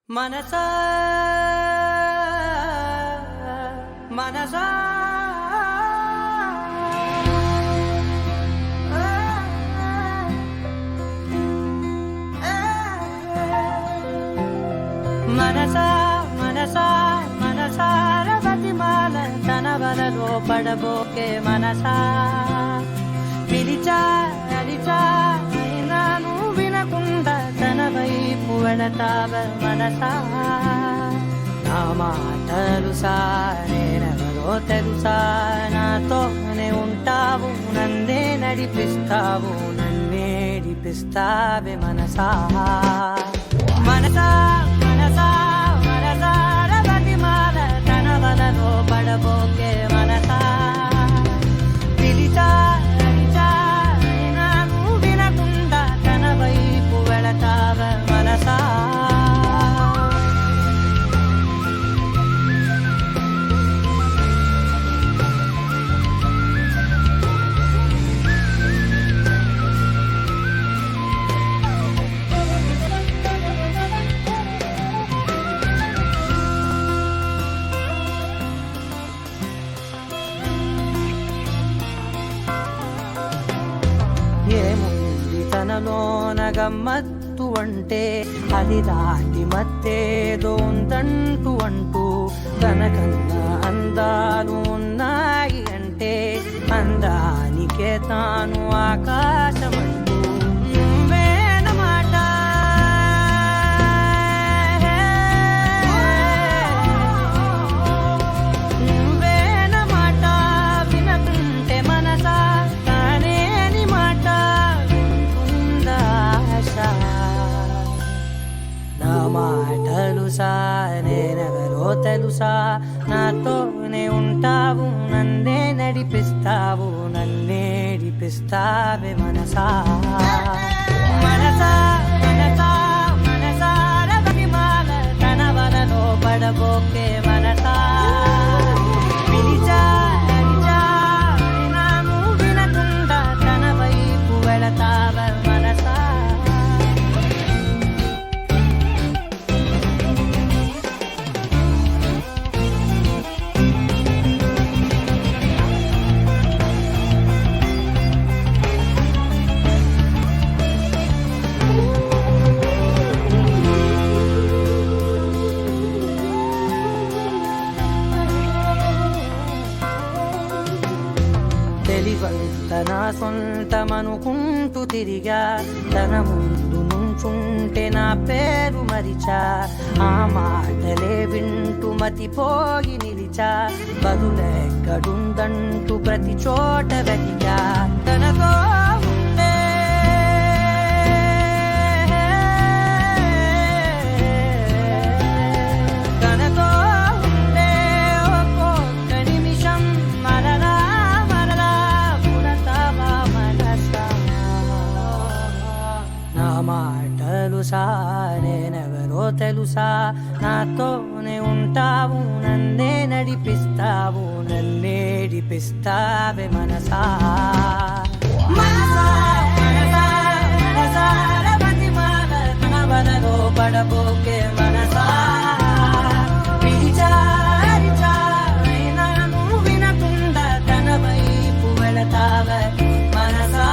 మనసా మనసా మనసా మనసా మనసార బతిమాల తన వలలో పడబోకే మనసా పిలిచా అలిచా అయినా నువ్వు వినకుండా తన వైపు వెళతావ మనసా నా మాటలు నేనెవరో తెలుసా నాతోనే ఉంటావు నన్నే నడిపిస్తావు నన్నేడిపిస్తావే మనసా మనసా మనసా మనసార బతిమాల తన వలలో పడబోకే మనసా పిలిచా అలిచా అయినా నువ్వు వినకుండా తన వైపు వెళతావ మనసా ఏముంది తనలోన గమ్మత్తు అంటే అది దాటి మత్తేదో ఉందంటూ అంటూ తనకన్నా అందాలు ఉన్నాయి అంటే అందానికే తాను ఆకాశమంటూ నువ్వేనమాట నువ్వేనమాట వినకుంటే మనసా తానేని మాట వినుకుందా ఆశ నా మాటలు నేనెవరో తెలుసా నాతోనే ఉంటావు నన్నే నడిపిస్తావు నన్నేడిపిస్తావే మనసా మనసా మనసా మనసార బతిమాల తన వలలో పడబోకే మనసా పిలిచా అలిచా అయినా నువ్వు వినకుండా తన వైపు వెళతావ మనసా తెలివంత నా సొంతమనుకుంటూ తిరిగా తన ముందు నుంచుంటే నా పేరు మరిచా ఆ మాటలే వింటూ మతిపోయి నిలిచా బదులెక్కడుందంటూ ప్రతి చోట వెతికా తనతో ఉండే తనతో ఉండే ఒక్కొక్క నిమిషం మరలా మరలా పుడతావా మనసా నా మాటలు నేనెవరో తెలుసా నాతోనే ఉంటావు నన్నే నడిపిస్తావు నన్నేడిపిస్తావే మనసా మనసా మనసా మనసార బతిమాల తన వలలో పడబోకే మనసా పిలిచా అలిచా అయినా నువ్వు వినకుండా తన వైపు వెళతావ మనసా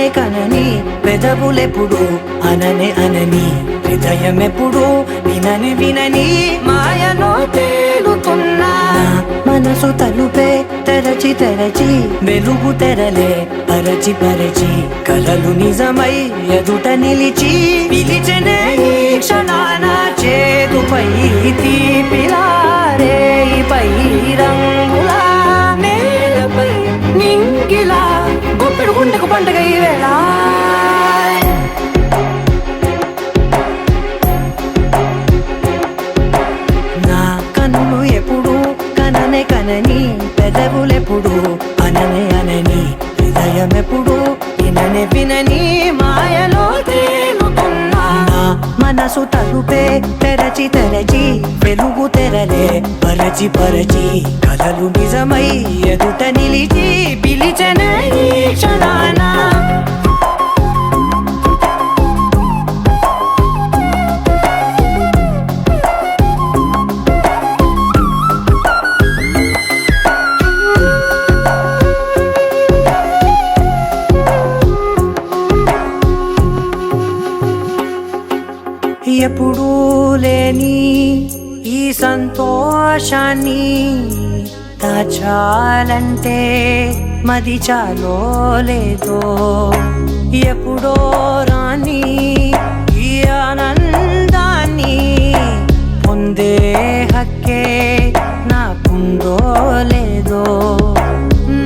కననే కనని పెదవులెప్పుడు అననే అనని హృదయమెప్పుడు వినని వినని మాయలో తేలుతున్నా మనసు తలుపే తెరచి తెరచి వెలుగు తెరలే పరచి పరచి కలలు నిజమై ఎదుట నిలిచి పిలిచెనే ఈ క్షణాన చేతుపై తీపిలారే పై రంగులా నేలపై నింగిలా గుప్పెడు గుండెకు పండుగ ఈ వేళ నా కన్నులు ఎప్పుడు కననే కనని పెదవులెప్పుడు అననే అనని హృదయమెప్పుడు విననే వినని మాయలో తేలుతున్నా మనసు తలుపే తెరచి తెరచి వెలుగు తెరలే పరచి పరచి కలలు నిజమై ఎదుట నిలిచి పిలిచెనే ఈ క్షణాన ఎప్పుడూ లేని ఈ సంతోషాన్ని దాచాలంటే మది చాలో లేదో ఎప్పుడో రాని ఈ ఆనందాన్ని పొందే హక్కే నాకుందో లేదో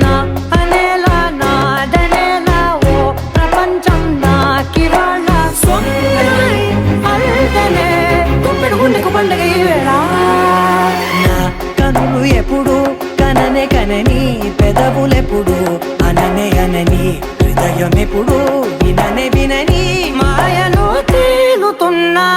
నా అనేలా నాదనేలా ఓ ప్రపంచం నాకివాళ్ళ సొంతమై అల్దనే గుప్పెడు గుండెకు పండుగ ఈ వేళ నా కనులు ఎప్పుడు కననే కనని పెదవులెప్పుడు అననే అనని హృదయమెప్పుడు విననే వినని మాయలో తేలుతున్నా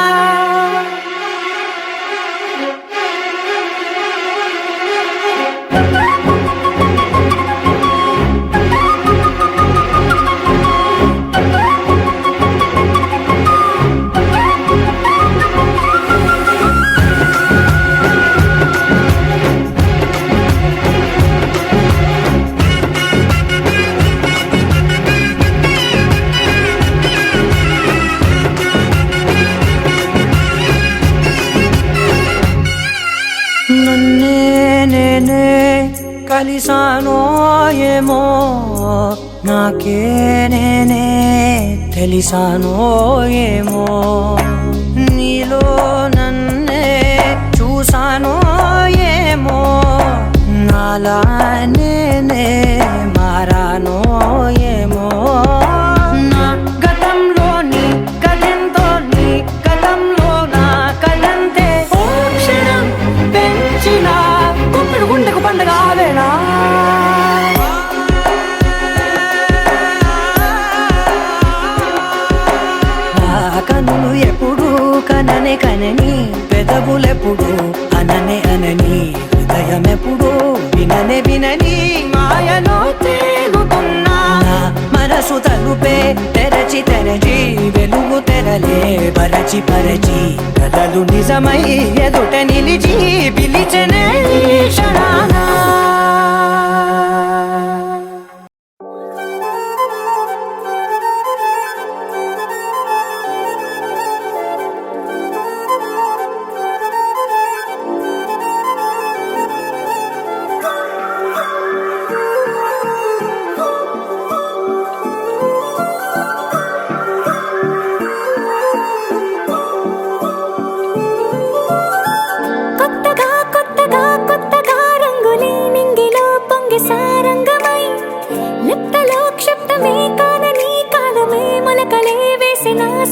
నన్నే నేనే కలిసానో ఏమో నాకే నేనే తెలిసానో ఏమో నీలో నన్నే చూసానో ఏమో నాలా నేనే మారానో ఏమో నా గతంలోని కథంతో నీ గతంలో నా కథంతే ఓ క్షణం పెంచిన గుప్పెడు గుండెకు పండుగ వేళ నా కన్నులు ఎప్పుడు కననే కనని పెదవులెప్పుడు అననే అనని హృదయమెప్పుడు విననే వినని మాయలో తేలుతున్నా మనసు తలుపే తెరచి తెరచి వెలుగు తెరలే పరచి పరచి కలలు నిజమై ఎదుట నిలిచి పిలిచెనే ఈ క్షణాన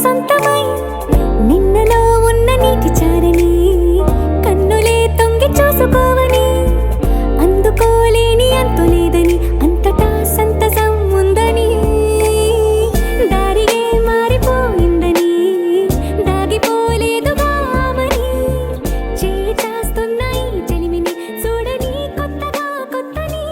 సొంతమై నిన్నలో ఉన్న నీటి చారని కన్నులే తొంగి చూసుకోవని అందుకోలేని అంతులేదని అంతటా సంతసం ఉందని దారిగే మారిపోయిందని దాగిపోలేదుగా ఆమని చేస్తాస్తున్నాయి చెలిమిని చూడని కొత్తగా కొత్తని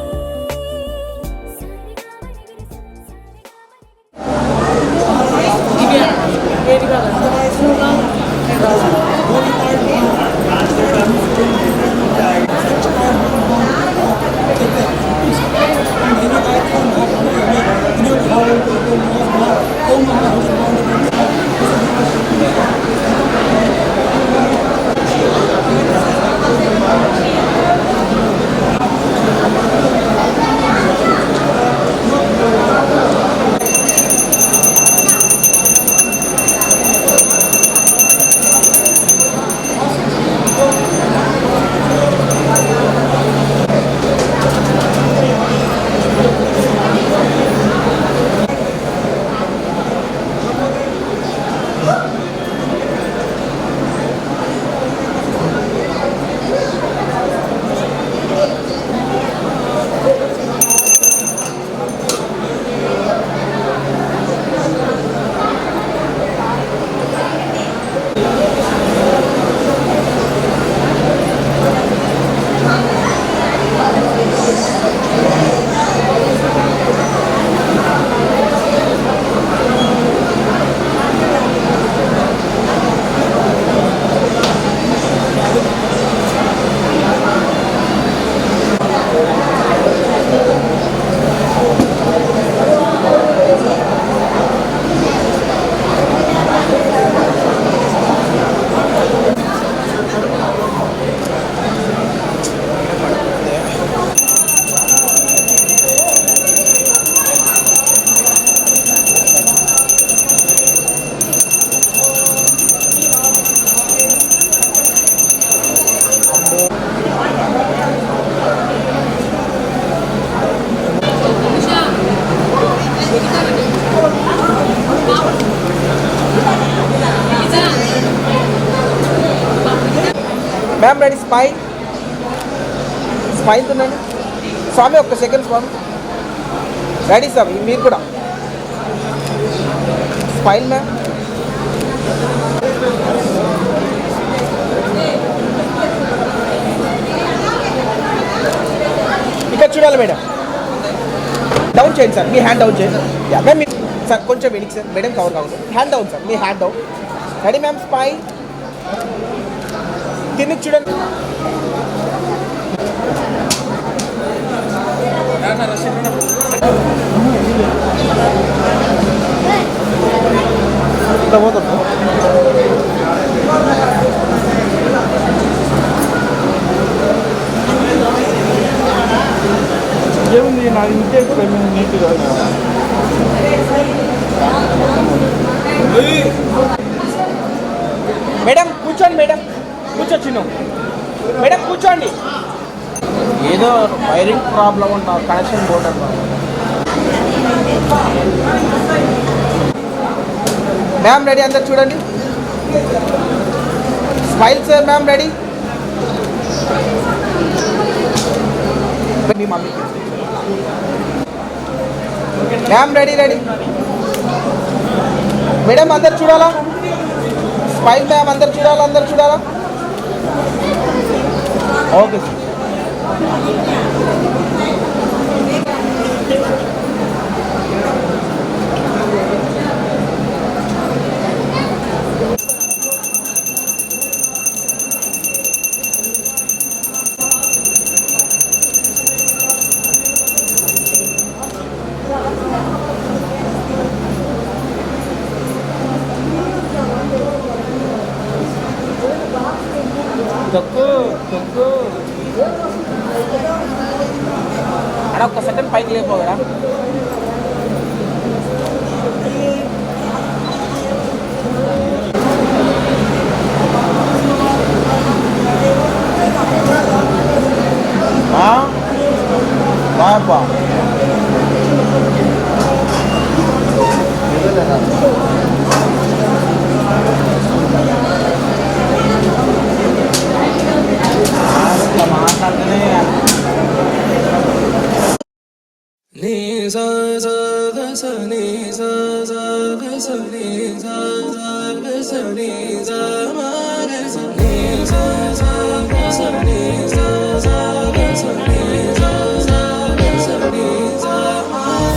మ్యామ్ రెడీ స్మైల్ స్మైల్ తినండి స్వామి ఒక్క సెకండ్ స్వామి రెడీ స్వామి మీరు కూడా స్మైల్ మ్యామ్ ఇక్కడ చూడాలి మేడం డౌన్ చేయండి సార్ మీ హ్యాండ్ డౌన్ చేయండి మ్యామ్ సార్ కొంచెం వెనక్కి సార్ మేడం కవర్ కావాలి హ్యాండ్ డౌన్ సార్ మీ hand down ready ma'am smile తిని చూడండి ఏముంది నా ఇంటే నీట్గా మేడం కూర్చోండి మేడం కూర్చోచ్చును మేడం కూర్చోండి ఏదో వైరింగ్ ప్రాబ్లం ఉంటా కనెక్షన్ బోర్డ్ అన్నమాట మ్యామ్ రెడీ అందరు చూడండి స్మైల్ సార్ మ్యామ్ రెడీ మీ మమ్మీకి మ్యామ్ రెడీ రెడీ మేడం అందరు చూడాలా స్మైల్ మ్యామ్ అందరు చూడాలా ఓకే సార్ తొక్కు అక్కడ ఒక్క సెకండ్ పైకి లేకపోగరా బాబా మాట్లాడుతూనే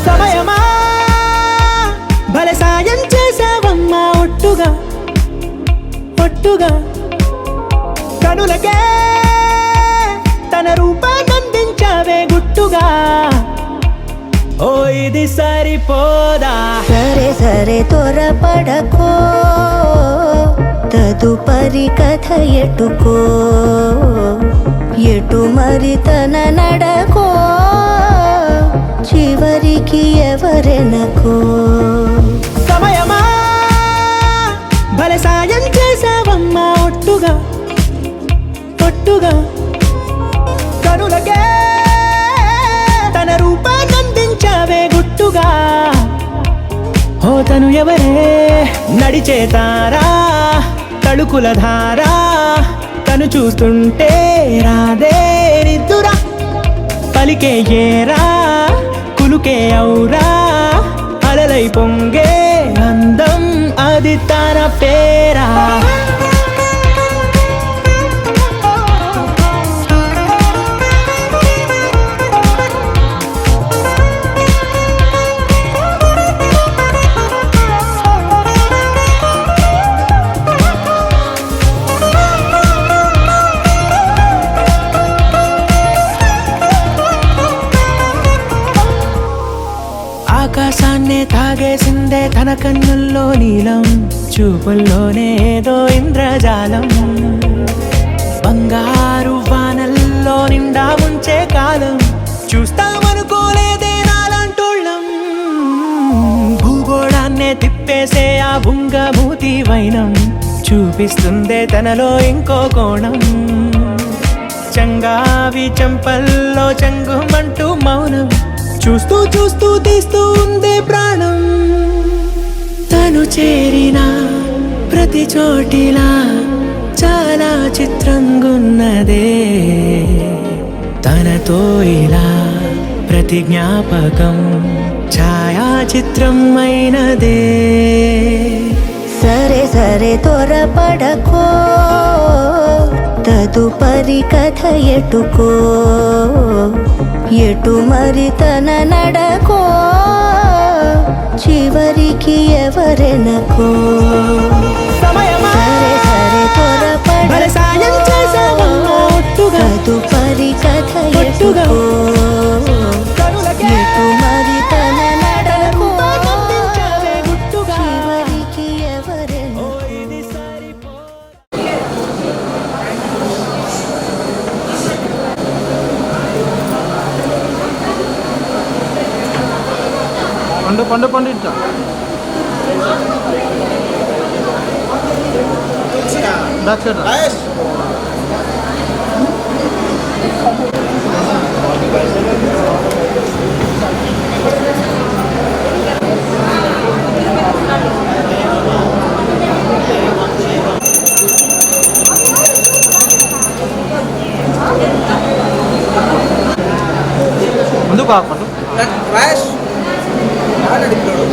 సమయమా భలే సాయం చేసావమ్మా ఒట్టుగా కనులకే తన రూపాన్నందించావే గుట్టుగా ఓ ఇది సరిపోదా సరే త్వరపడకో తదుపరి కథ ఎటుకో ఎటు మరి తన నడకో చివరికి ఎవరెనకో సమయమా భలే సాయం చేసావమ్మా ఒట్టుగా కనులకే తన రూపాన్నందించావే గుట్టుగా ఓ తను ఎవరే నడిచే తారా తళుకుల ధారా తను చూస్తుంటే రాదే నిద్దురా పలికే ఏరా కులుకే ఔరా అలలై పొంగే అందం అది తన పేరా ఆకాశాన్నే తాగేసిందే తన కన్నుల్లో నీలం చూపుల్లోనే ఏదో ఇంద్రజాలం బంగారు వానల్లో నిండా ఉంచే కాలం చూస్తామనుకోలేదే నాలంటోళ్ళం భూగోళాన్నే తిప్పేసే ఆ బుంగమూతి వైనం చూపిస్తుందే తనలో ఇంకో కోణం చంగావి చంపల్లో చంగుమంటూ మౌనం చూస్తూ తీస్తూ ఉందే ప్రాణం తను చేరిన ప్రతి చోటిలా చాలా చిత్రంగున్నదే తనతో ఇలా ప్రతి జ్ఞాపకం ఛాయాచిత్రం అయినదే సరే సరే త్వరపడకో తదుపరి కథ ఎటుకో ఎటు మరి తన నడకో చివరికి ఎవరెనకో సమయమా సరే సరే భలే సాయం చేసావమ్మా ఒట్టుగా తదుపరి కథ ఒట్టుగా ఎటుకో కనులకే ఎటు మరి తన నడకో రూపమందించావే గుట్టుగా చివరికి ఎవరెనకో ఇది సరిపో పండు ఇచ్చా బ్యాక్ సైడ్ రాయేష్ ముందుకు కాకుండా రాయేష్ ఆడడిపోయాడు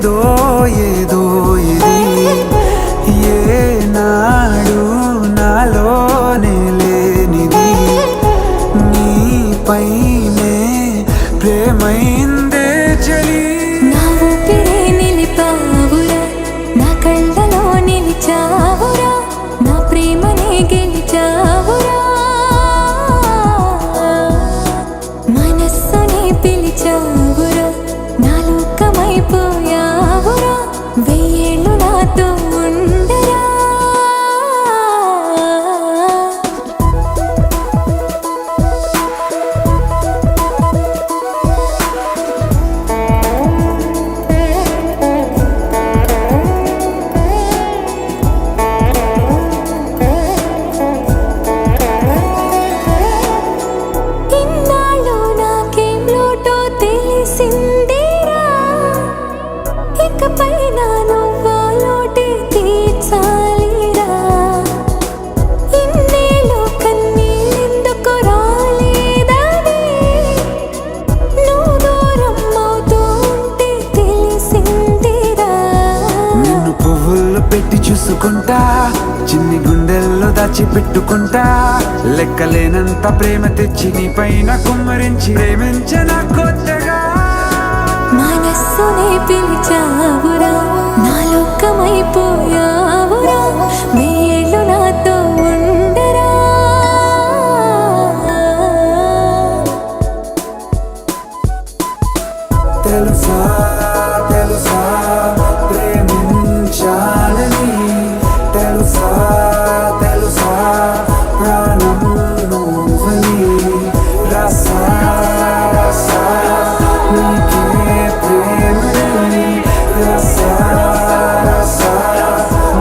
ఏదో ఏదో ఇది ఏనాడు నాలోనే లేనిది నీపైనే ప్రేమైందే చలి నా ఊపిరే నిలిపావురా నా కళ్ళలో నిలిచావురా నా ప్రేమనే గెలిచావురా మనస్సునే పిలిచావురా నా లోకమైపోయావురా వెయ్యేళ్ళు నాతో ఉండరా ఇన్నాళ్ళు నాకేం లోటో తెలిసిందిరా ఇకపై నా నువ్వా లోటే తీర్చాలిరా ఇన్నేళ్ళు కన్నీళ్ళెందుకు రాలేదని నువ్వు దూరం అవుతూ ఉంటే తెలిసిందిరా నిన్ను పువ్వుల్లో పెట్టి చూసుకుంటా చిన్ని గుండెల్లో దాచిపెట్టుకుంటా లెక్కలేనంత ప్రేమ తెచ్చి నీ పైన కుమ్మరించి ప్రేమించిన కొత్తగా మనస్సునే పిలిచావురా నా లోకమైపోయావురా వెయ్యేళ్ళు నాతో ఉండరా తెలుసా తెలుసా ప్రేమించాలని తెలుసా తెలుసా ప్రాణం నువ్వని రసా రసా నీకే ప్రేమని రసా రసా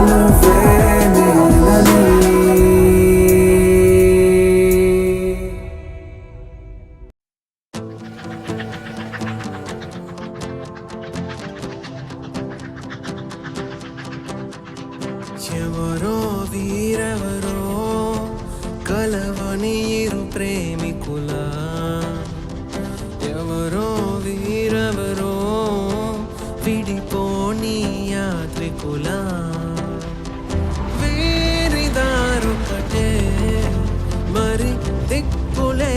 నువ్వే నేనని ఎవరో వీరెవరో కలవని ఇరు ప్రేమికుల ఎవరో వీరెవరో విడిపోని యాత్రికుల వీరిదారొకటే మరి దిక్కులే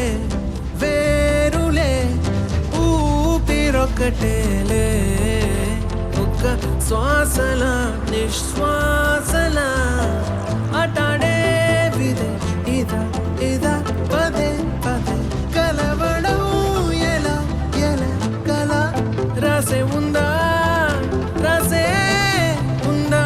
వేరులే ఊపిరొకటేలే ఒక్క శ్వాసల నిశ్వాసల అటాడే విదే ఇదా ఇదా పదే పదే కలవడం ఎలా ఎలా కల రాసే ఉందా రాసే ఉందా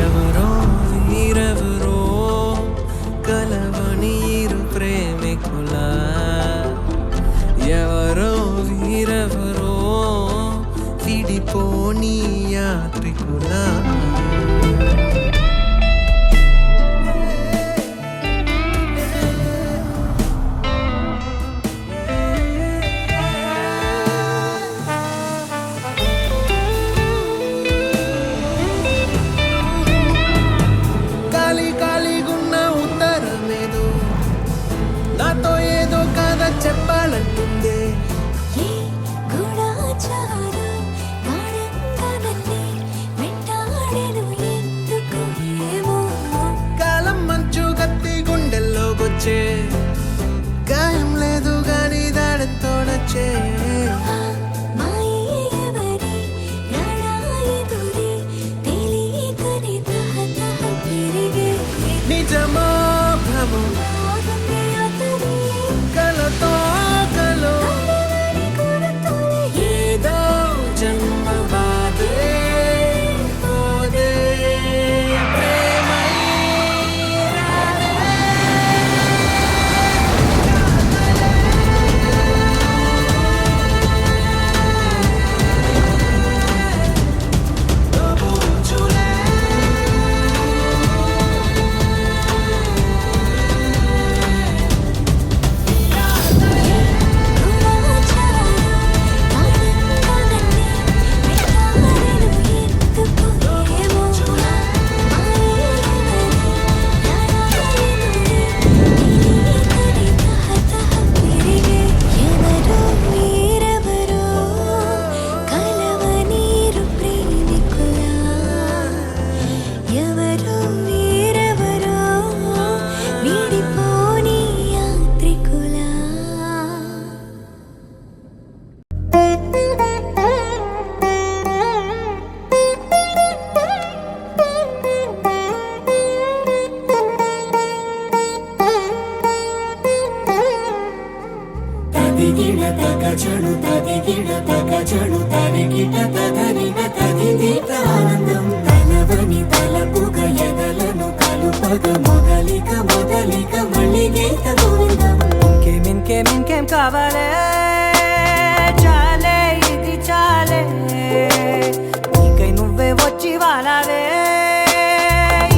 ఎవరో వీరెవరో కలవని ఇరు ప్రేమికుల ఎవరో వీరెవరో విడిపోని యాత్రికుల ఖాళీ ఖాళీగున్న ఉత్తరమేదో నాతో ఏదో కథ చెప్పాలంటుందే ఏ గూఢాచారం గాఢంగా నన్నే వెంటాడుతుందే తదిగిడతగ తదిగిడతగ తరిగిట తదిగిట ఆనందం తలవని తలపుగ ఎదలను కలుపగ మొదలిక మళ్ళీ గీత గోవిందం. ఇంకేం కావాలే చాలే ఇది చాలే నీకై నువ్వే వచ్చి వాలావే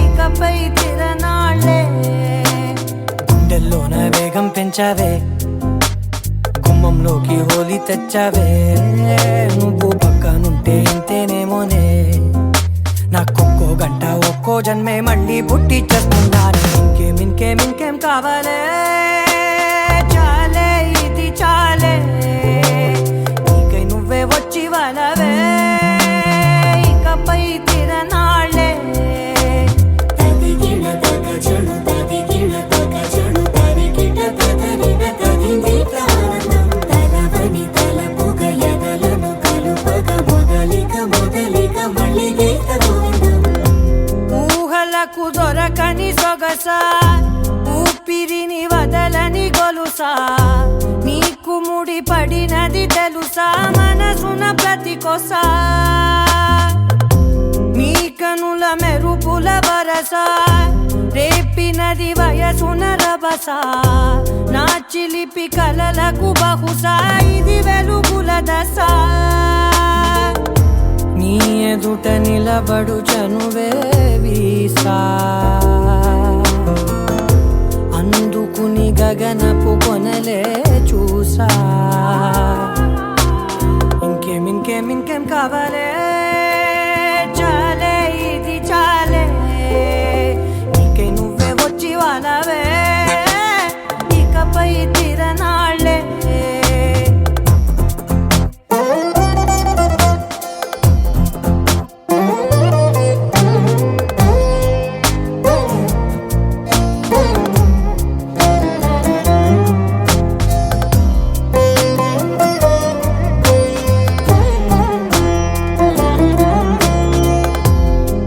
ఇకపై తిరనాళ్ళే గుండెల్లోన వేగం పెంచావే గుమ్మంలోకి హోలీ తెచ్చావే నువ్వు పక్కనుంటే ఇంతేనేమోనే నాకొక్కో గంట ఒక్కో జన్మే మళ్ళీ పుట్టి చేస్తున్నాను. ఇంకేం కావాలే చాలే ఇది చాలే నీకై నువ్వే వచ్చి వాలవే ఇకపై తిరనాళ్ళే. తదిగిడతగ తరిగిట తదిగిట ఆనందం తలవని తలపుగ ఎదలను కలుపగ మొదలిక మళ్ళీ గీత గోవిందం. ఊహలకు దొరకని సొగస ఊపిరిని వదలని గొలుసా నీకు ముడి పడినది తెలుసా మనసున ప్రతి కొసా నీ కనుల మెరుపుల వరస రేపినది వయసున రభస నా చిలిపి కలలకు బహుశా ఇది వెలుగుల దశ నీ ఎదుట నిలబడు చనువే వీసా అందుకుని గగనపు కొనలే చూసా. ఇంకేం కావాలే చాలే ఇది చాలే నీకై నువ్వే వచ్చి వాలవే ఇకపై తిరనాళ్ళే.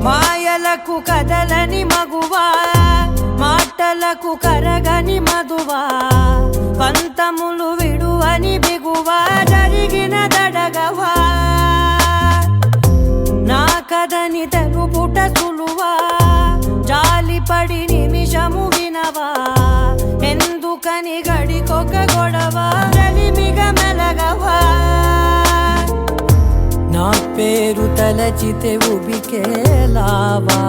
మాయలకు కదలని మగువా మాటలకు కరగని మధువా పంతములు విడువని బిగువా జరిగిన దడగవా నా కథని తెలుపుట సులువా జాలిపడి నిమిషము వినవా ఎందుకని గడికొక గొడవ రలిమిగ మెలగవా నా పేరు తలచితే ఉబికేలావా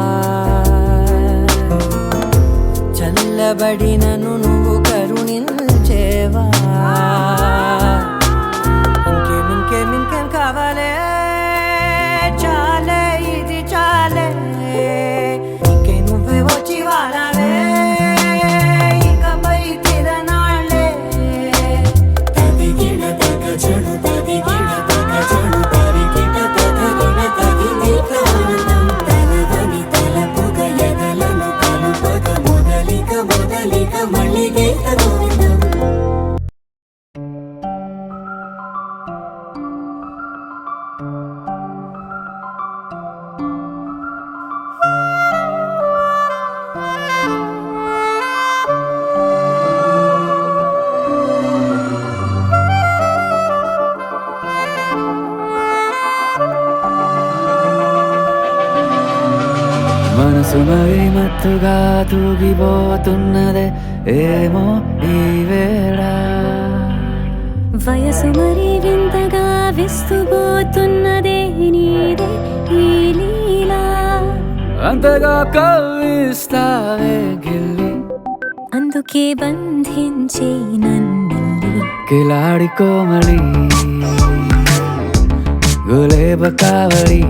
చల్లబడినను నువ్వు కరుణించేవా. ఇంకేం కావాలే చాలే ఇది చాలే నీకై నువ్వే వచ్చి వాలవే ఇకపై తిరనాళ్ళే. తదిగిడతగ తరిగిట ఆనందం తలవని తలపుగ ఎదలను కలుపగ మొదలిక మళ్ళీ గీత గోవిందం. మనసు మరి మత్తుగా తూగిపోతున్నదే ఏమో ఈ వేళ వయసు మరి వింతగా విస్తుపోతున్నదే నీదే ఈ లీలా అంతగా కవ్విస్తావే గిల్లి అందుకే బంధించే నన్ను కిలాడి కోమలి గులేబ కావలి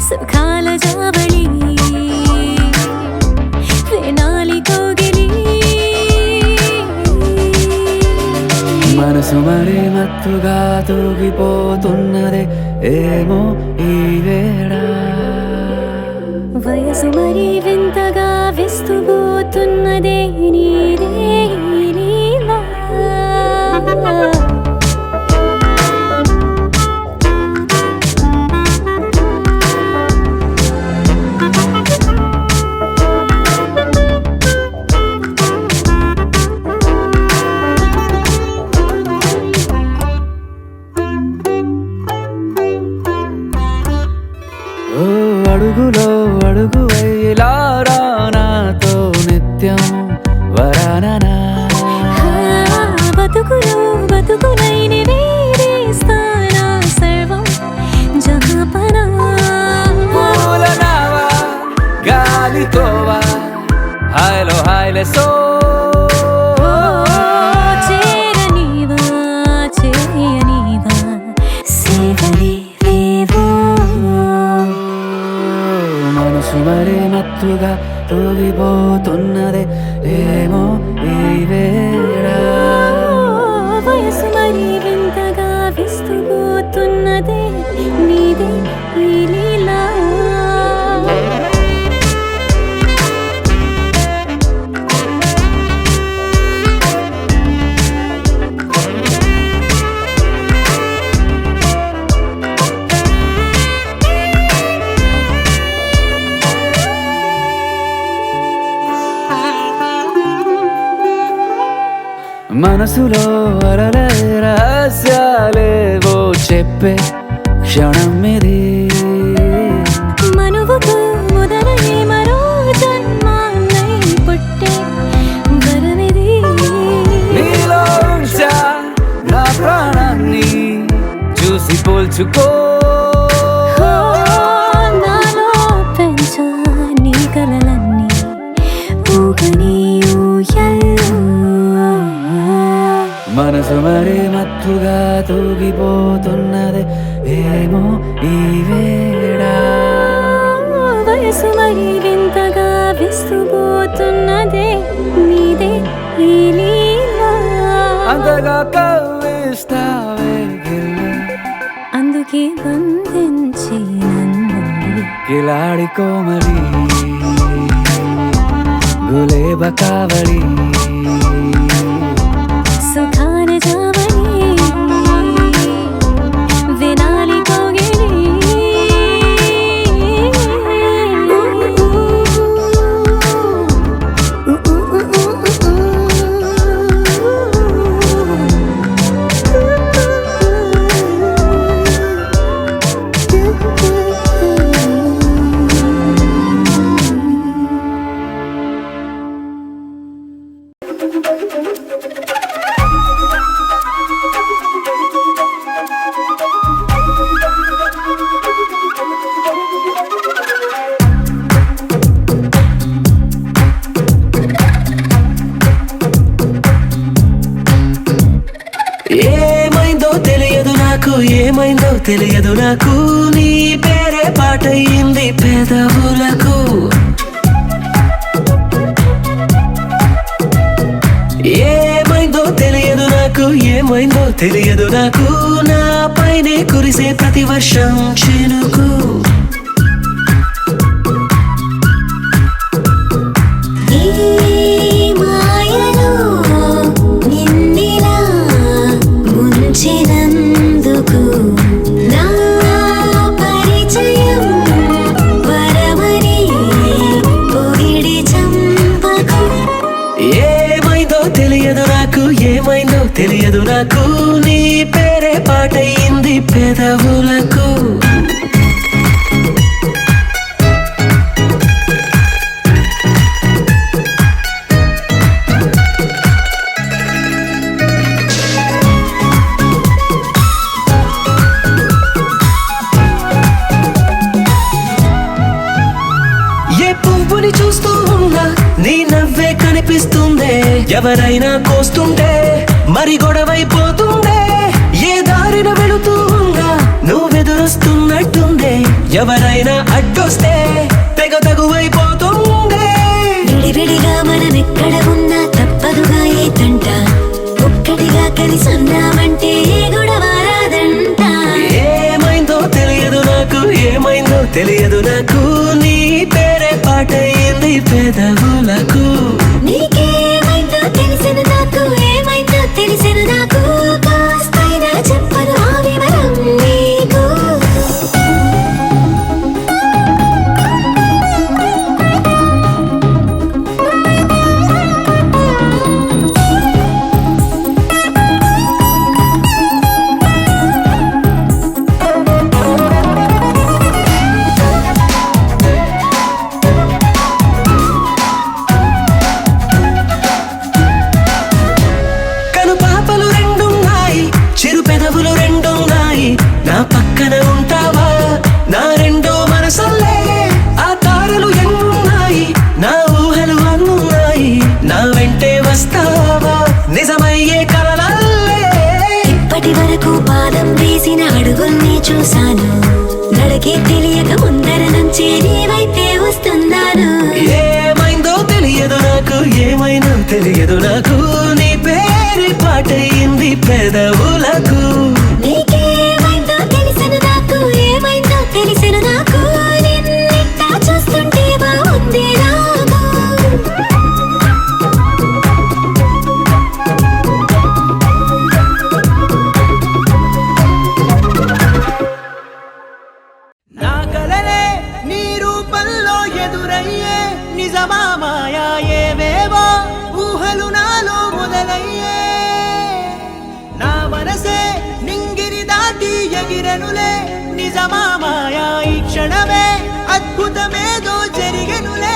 సుఖాల జావళి వేనాలి కోగిలి మనసు మరి మత్తుగా తూగిపోతున్నదే ఏమో ఈ వేళ వయసు మరి వింతగా విస్తుపోతున్నదే నీదే ఈ లీలా తెలుసో చేరనివా చేయనివా సేవలే లేవో మనసు మరి మత్తుగా తూగిపోతున్నదే ఏమో ఈ వేళ వయసు మరి వింతగా విస్తుపోతున్నదే నీదే ఈ లీలా మనసులో అలల రహస్యాలేవో చెప్పే క్షణం ఇది మనువుకు మొదలై మరో జన్మాన్నై పుట్టే వరమిది నీలో ఉంచా నా ప్రాణాన్ని చూసి పోల్చుకో నాలో పెంచా నీ కలలన్నీ ఊగని ఊయల్లో మనసు మరి మత్తుగా తూగిపోతున్నది ఏమో ఈ వేళ వయసు మరి వింతగా విస్తుపోతున్నదే నీదే ఈ లీలా అంతగా కవ్విస్తావే గిల్లి అందుకే బంధించి నన్ను కిలాడి కోమలి గులేబ కావళి సుఖాన జావని వినాలి కోగిలి ఏమైందో తెలియదు నాకు, ఏమైందో తెలియదు నాకు, నీ పేరే పాటయింది పెదవులకు. ఏమైందో తెలియదు నాకు, ఏమైందో తెలియదు నాకు, నా పైనే కురిసే ప్రతి వర్షం చినుకు. ముంచినందుకు నా పరిచయం వరమని పొగిడి చంపకు ఏమైందో తెలియదు నాకు, ఏమైందో తెలియదు నాకు, నీ పేరే పాటయింది పెదవులకు. చూస్తూ ఉన్నా నీ నవ్వే కనిపిస్తుందే, ఎవరైనా కోస్తుంటే మరి గొడవైపోతుందే, ఏ దారిన వెళుతూ ఉన్నా నువ్వెదురొస్తున్నట్టుందే, ఎవరైనా అడ్డొస్తే తెగ తగువైపోతుందే. విడివిడిగా మనమెక్కడ ఉన్నా తప్పదుగా ఏ తంట, ఒక్కటిగా కలిసి ఉన్నామంటే గొడవ రాదంట. ఏమైందో తెలియదు నాకు, ఏమైందో తెలియదు నాకు, నీ పేరే పాటయింది పెదవులకు. నీకేమైందో తెలిసిన నాకు, ఏమైందో తెలిసిన నాకు, కాస్తైనా చెప్పను ఆ వివరం నీకు. ఇప్పటి వరకు పాదం వేసిన అడుగుల్ని చూశాను, నడకే తెలియక ముందర నుంచి నీ వైపే వస్తున్నాను. ఏమైందో తెలియదు నాకు, ఏమైందో తెలియదు నాకు, నీ పేరు పాటయింది పెదవులకు. నీకేమైందో తెలిసెను నాకు, ఏమైందో తెలిసెను నాకు, నిన్నిట్టా చూస్తుంటే బాగుంది నాకు. నా కలలే నీ రూపంలో ఎదురయ్యే నిజమా మాయా ఏవేవో ఊహలు నాలో మొదలయ్యే. నా మనసే నింగిని దాటి ఎగిరెనులే నిజమా మాయా ఈ క్షణమే అద్భుతమేదో జరిగెనులే.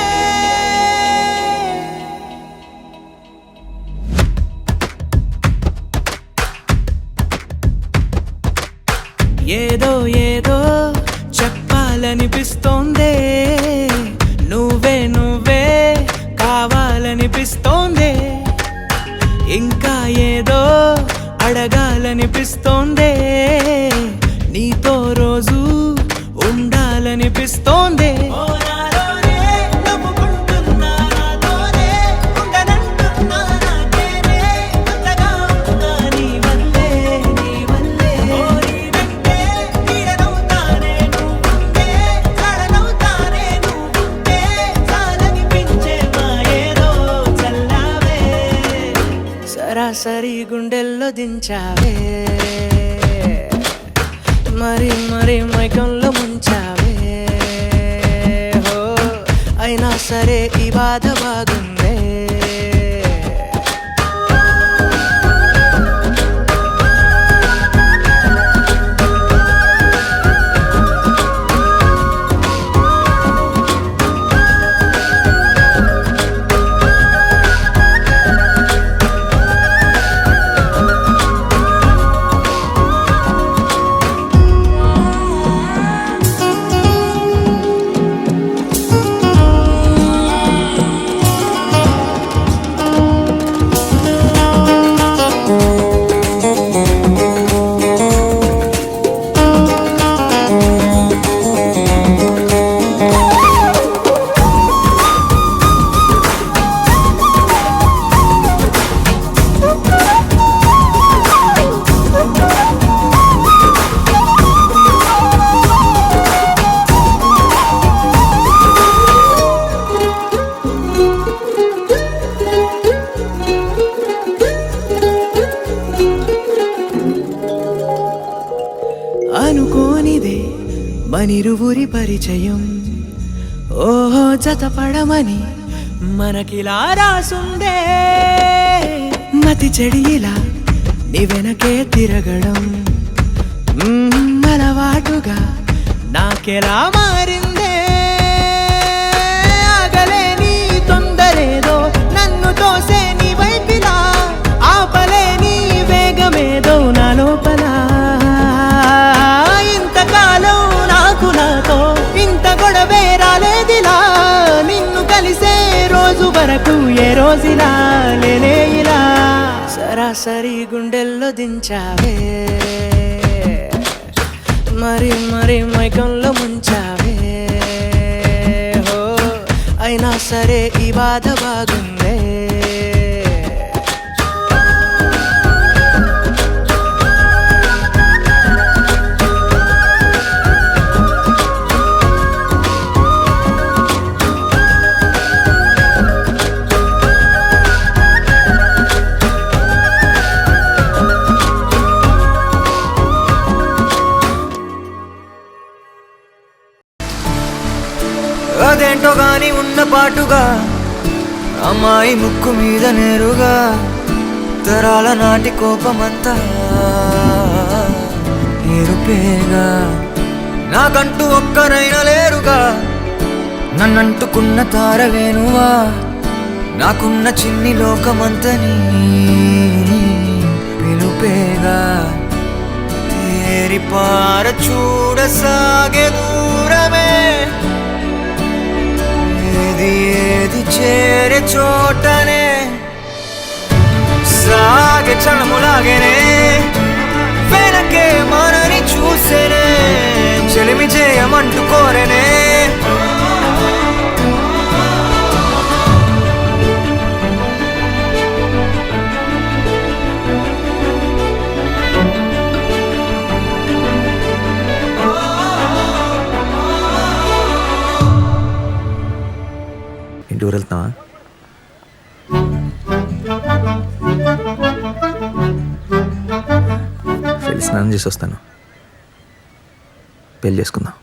ఏదో ఏదో చెప్పాలనిపిస్తోందే, నువ్వే నువ్వే కావాలనిపిస్తోందే, ఇంకా ఏదో అడగాలనిపిస్తోందే, నీతో రోజు ఉండాలనిపిస్తోందే. సరాసరి గుండెల్లో దించావే, మరి మరి మైకంలో ముంచావే. హో అయినా సరే ఈ బాధ బాగుందే. అనుకోనిదే మనిరువురి పరిచయం, ఓహో జతపడమని మనకిలా రాసుందే. మతి చెడిలా నీ వెనకే తిరగడం అలవాటుగా నాకెలా మారిందే. ఆగలేని తొందరేదో నన్ను తోసే నీ వైపిలా, ఆపలేని వేగమేదో నా లోపల. ఇంతకాలం నాకు నాతో ఇంత గొడవే రాలేదిలా, నిన్ను కలిసే రోజు వరకు ఏ రోజులా లేనే ఇలా. సరాసరి గుండెల్లో దించావే, మరి మరి మైకంలో ముంచావే. హో అయినా సరే ఈ బాధ బాగుందే. అదేంటో గాని ఉన్న పాటుగా అమ్మాయి ముక్కు మీద నేరుగా తరాల నాటి కోపమంతా ఎరుపేగా. నాకంటూ ఒక్కరైనా లేరుగా, నన్నంటుకున్న తారవేనువా, నాకున్న చిన్ని లోకమంతని పిలుపేగా. తేరిపార చూడసాగే దూరమే, ఏది ఏది చేరే చోటనే సాగే చలములాగేనే. అంటూ కోరనే ఇంటి ఊరు వెళ్తావా? వెళ్ళి స్నానం చేసి వస్తాను, పెళ్ళి చేసుకుందాం.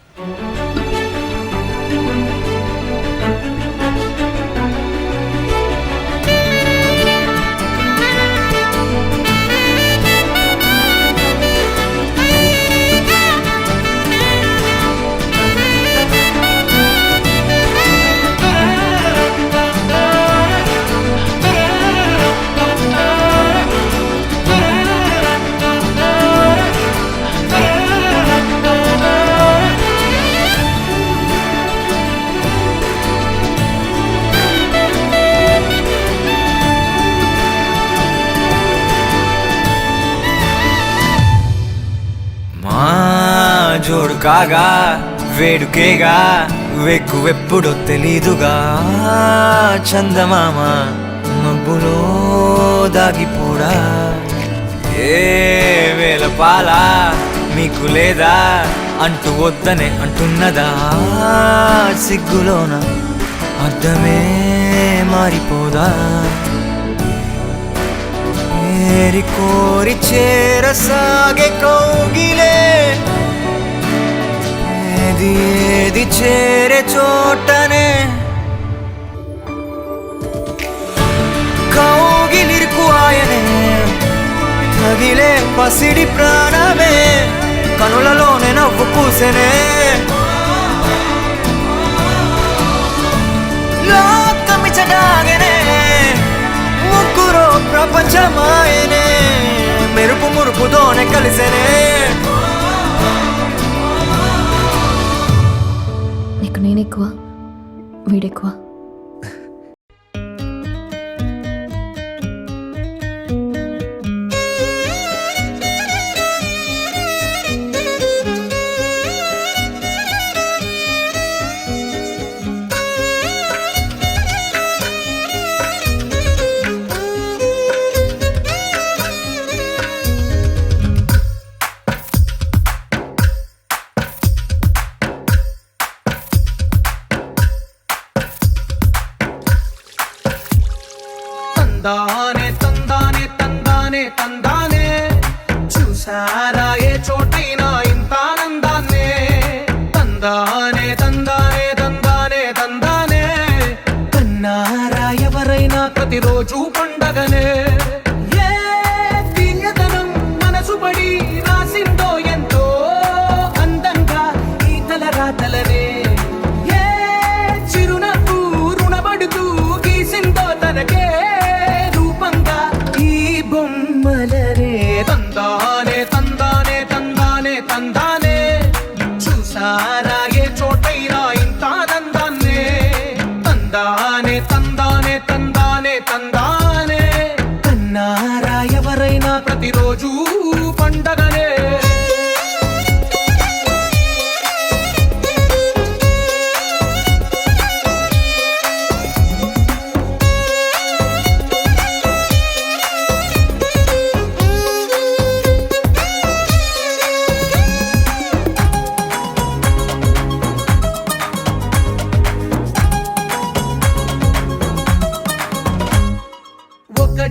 జోడు కాగా వేడుకేగా వెక్కువెప్పుడో తెలీదుగా చందమామ మబ్బులో దాగిపోడా ఏ వేల పాల మీకు లేదా అంటూ వద్దనే అంటున్నదా సిగ్గులోన అర్థమే మారిపోదా ఏరి కోరి చేరసాగే కౌగిలే ఏది ఏది చేరే చోటనే కౌగిలిరుకు ఆయనే తగిలే పసిడి ప్రాణమే కనులలోనే నవ్వు పూసెనే లోకమిచడాగనే ముగ్గురు ప్రపంచమాయనే మెరుపు మురుపుతోనే కలిసెనే నీకు నేనెక్కువ వీడెక్కువ? తందానే తందానే తందానే తందానే చూసారా ఏ చోటైనా ఇంత ఆనందాన్నే తందానే తందానే తందానే తందానే కన్నారా ఎవరైనా ప్రతిరోజు పండగనే ఏ తీయదనం మనసు పడి రాసిందో ఎంతో అందంగా ఈ తలరాతలనే ఏ చిరునవ్వు రుణపడుతూ గీసిందో తనకే తందానే తందానే తందానే తందానే చూసారా ఏ చోటైనా ఇంత ఆనందాన్నే తందానే తందానే తందానే తందానే కన్నారా ఎవరైనా ప్రతిరోజు పండగనే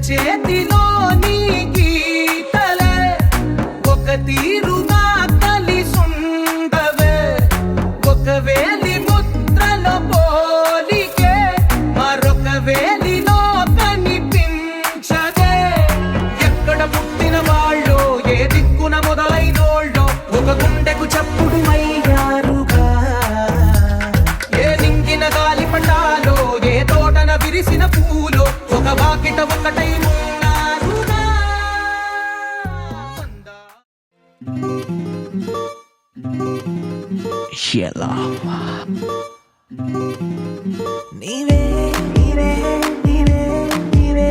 చేతిలో నీ గీతలే ఒక తీరుగా కలిసుండవే ఒక వేలి ముద్రలో పోలికే మరొక వేలిలో కనిపించదే ఎక్కడ పుట్టిన వాళ్ళు ఏ దిక్కున మొదలైనోళ్ళు ఒక గుండెకు చప్పుడు అయ్యారుగా ఏ నింగిన గాలి పటాలో ఏ తోటన విరిసిన పూలు ఒక వాకిట ఒకటై ఉన్నారుగా ఎలా నీవే నీవే నీవే నీవే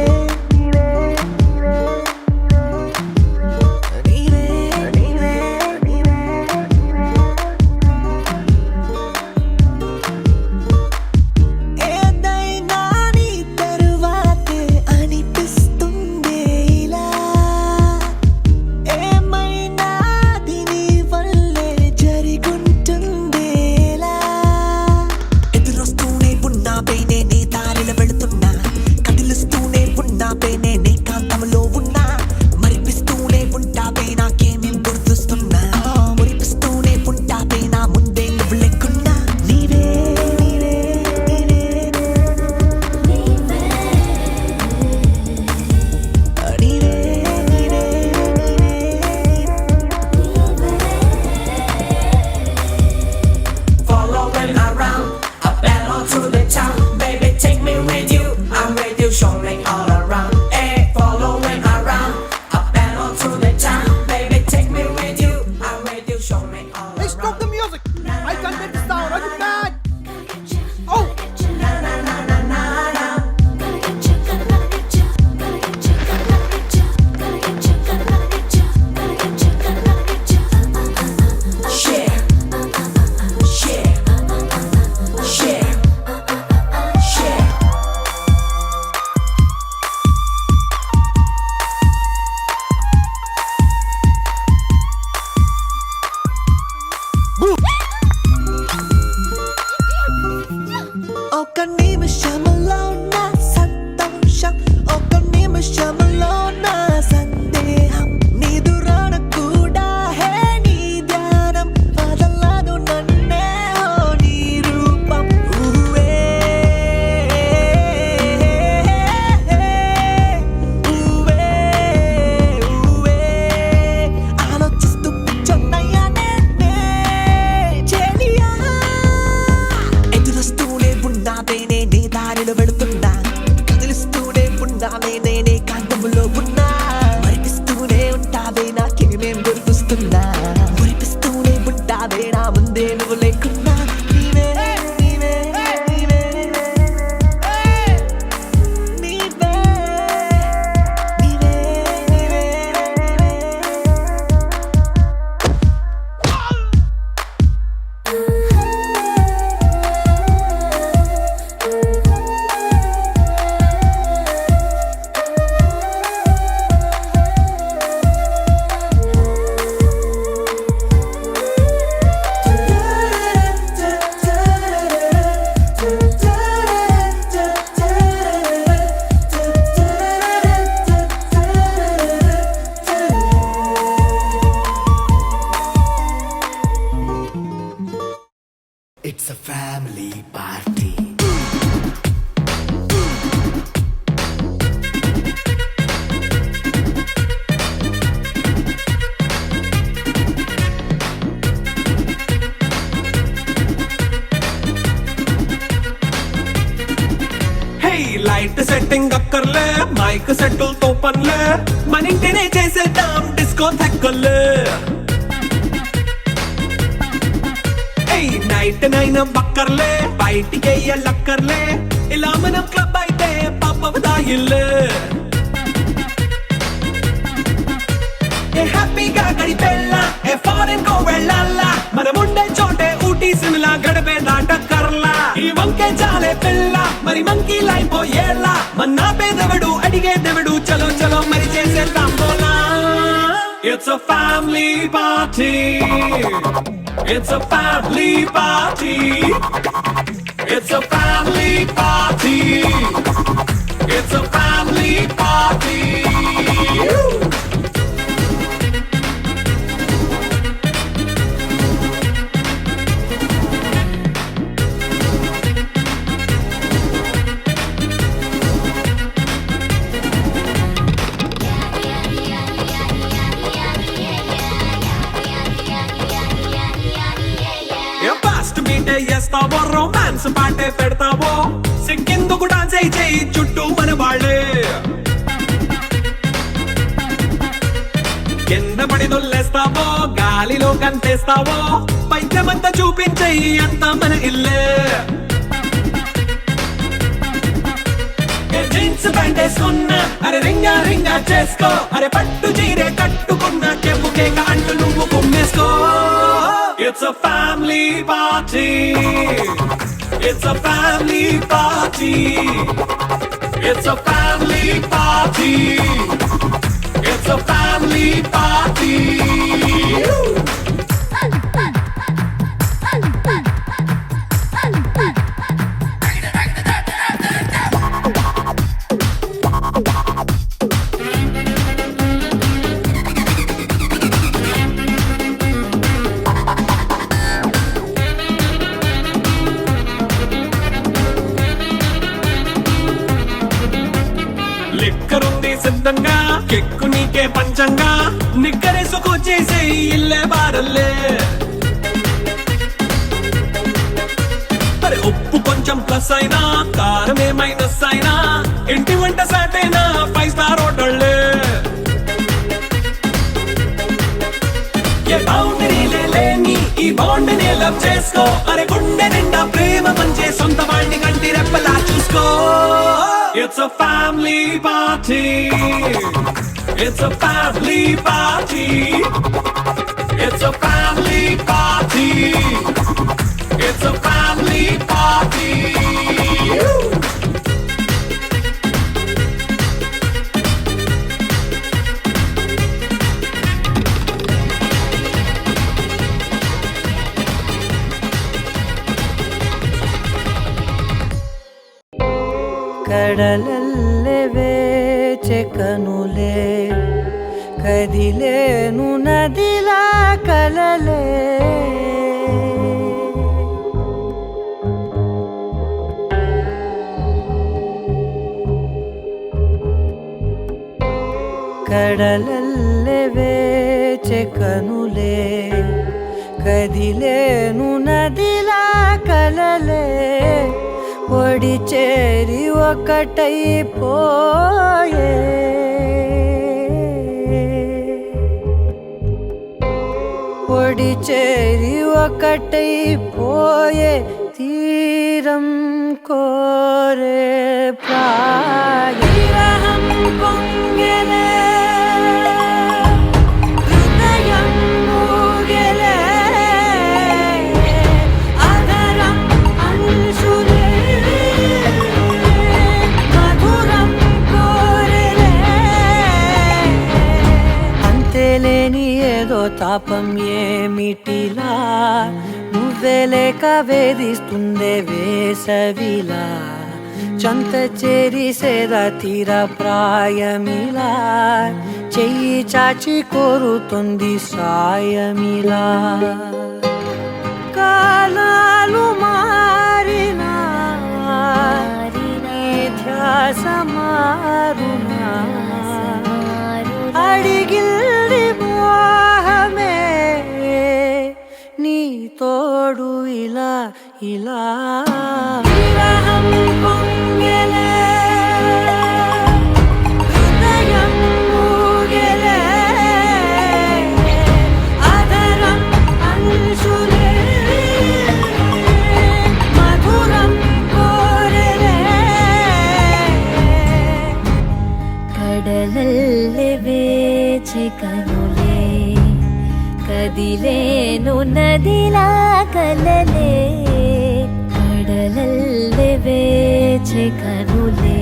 నీవే నీవే నీవే నీవే ఫ్యామిలీ పార్టీ లైట్ సెట్టింగ్ అక్కర్లే మైక్ సెట్టులతో పనులే మన ఇంటినే చేసేద్దాం డిస్కో తెక్కలే నైట్ నైన్ బక్కర్లే బయటికి వెళ్ళక్కర్లే ఇలా మనం క్లబ్ అయితే పాపదాయిల్లే హ్యాపీగా గడిపెళ్ళా ఫారెన్ కో వెళ్ళాలా మనం ఉండే చోటే ఊటీ సిమ్లా గడిపే దాటక్కర్లా ఈ వంకే చాలే పిల్ల మరి మంకీ లైపోయేలా మన్నా పేదవడు అడిగేదెవడు చలో చలో మరి చేసేద్దాం బోలా It's a family party It's a family party It's a family party It's a family party చేస్తావో రొమాన్స్ పాటే పెడతావో సిక్కిందుకు డాన్స్ అయి చేయి చుట్టూ మన వాళ్ళే కింద పడి దొల్లేస్తావో గాలిలో కంటేస్తావో పైద్యమంతా చూపించేయి అంతా మన ఇల్లే జీన్స్ ప్యాంట్ వేసుకున్నా అరే రింగా రింగా చేసుకో అరే పట్టు చీరే కట్టుకున్నా చెప్పుకే అంటూ నువ్వు కుమ్మేసుకో It's a family party It's a family party It's a family party It's a family party సిద్ధంగా కెక్కు నీకే పంచంగా నిక్కరేసుకు చేసే ఇల్లే బారల్లే అరే ఉప్పు కొంచెం ప్లస్ అయినా కారమే మైనస్ అయినా ఇంటి వంట సాటైనా 5 స్టార్ హోటళ్ళే ఏ బౌండరీలే లేని ఈ బాండ్ ని లవ్ చేసుకో అరే గుండె నిండా ప్రేమ మంచే సొంత వాడిని కంటి రెప్పలా చూసుకో It's a family party It's a family party It's a family party It's a family party ಕಡಲಲ್ಲೇ ವೇಚೆ ಕನುಲೆ ಕದಿಲೇನು ನದಿಲ ಕಲಲೆ ಕಡಲಲ್ಲೇ ವೇಚೆ ಕನುಲೆ కదిలేను నదిలా కలలే ఒడి చేరి ఒకటైపోయే ఒడి చేరి ఒకటైపోయే తీరం కోరే ప్రాయం పొంగెలే ఏదో తాపం ఏమిటిలా నువ్వే లేక వేధిస్తుందే వేసవిలా చంత చేరి సేద తీర ప్రాయమిలా చెయ్యి చాచి కోరుతుంది సాయమిలా కాలాలు మా మారినా నీ ధ్యాస మారునా అడిగిల్ది మోహమే నీ తోడు ఇలా ఇలా విరహం పొంగెలే హృదయం మూగెలే అదరం అంశులే మధురం కోరెలే కడలల్లె వేచె కనులే కదిలేను నదిలా కలలే కడలల్లె వేచె కనులే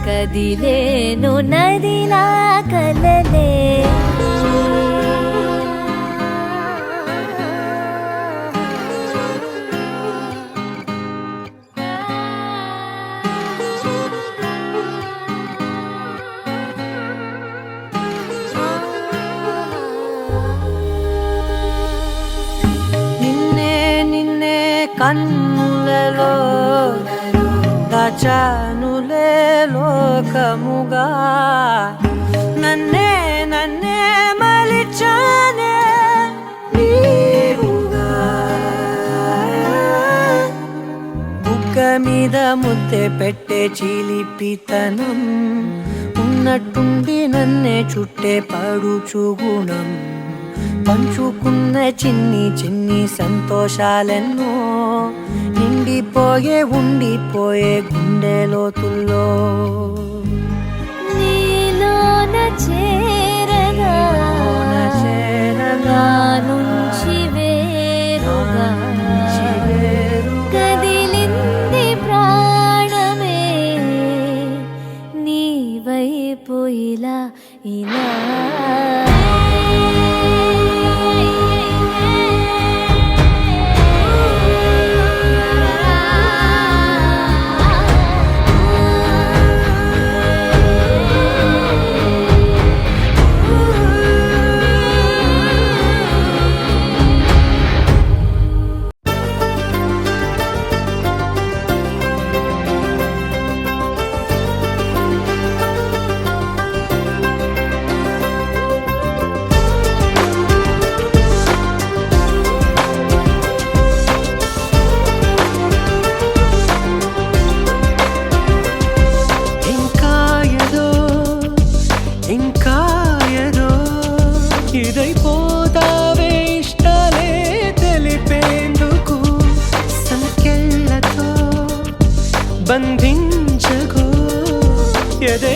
కదిలేను నదిలా కలలే కన్నులలో దాచానులే లోకముగా నన్నే నన్నే మలిచానే నీవుగా బుగ్గ మీద ముద్దె పెట్టే చిలిపితనం ఉన్నట్టుండి నన్నే చుట్టే పడుచు గుణం పంచుకున్న చిన్ని చిన్ని సంతోషాలెన్నో నిండిపోయే ఉండిపోయే గుండె లోతుల్లో నీలోన చేరగా నా నుంచి వేరుగా కదిలింది ప్రాణమే నీ వైపు ఇలా ఇలా ఇదైపోతావే ఇష్టాలే తెలిపేందుకు సంఖ్యలతో బంధించకు ఎదే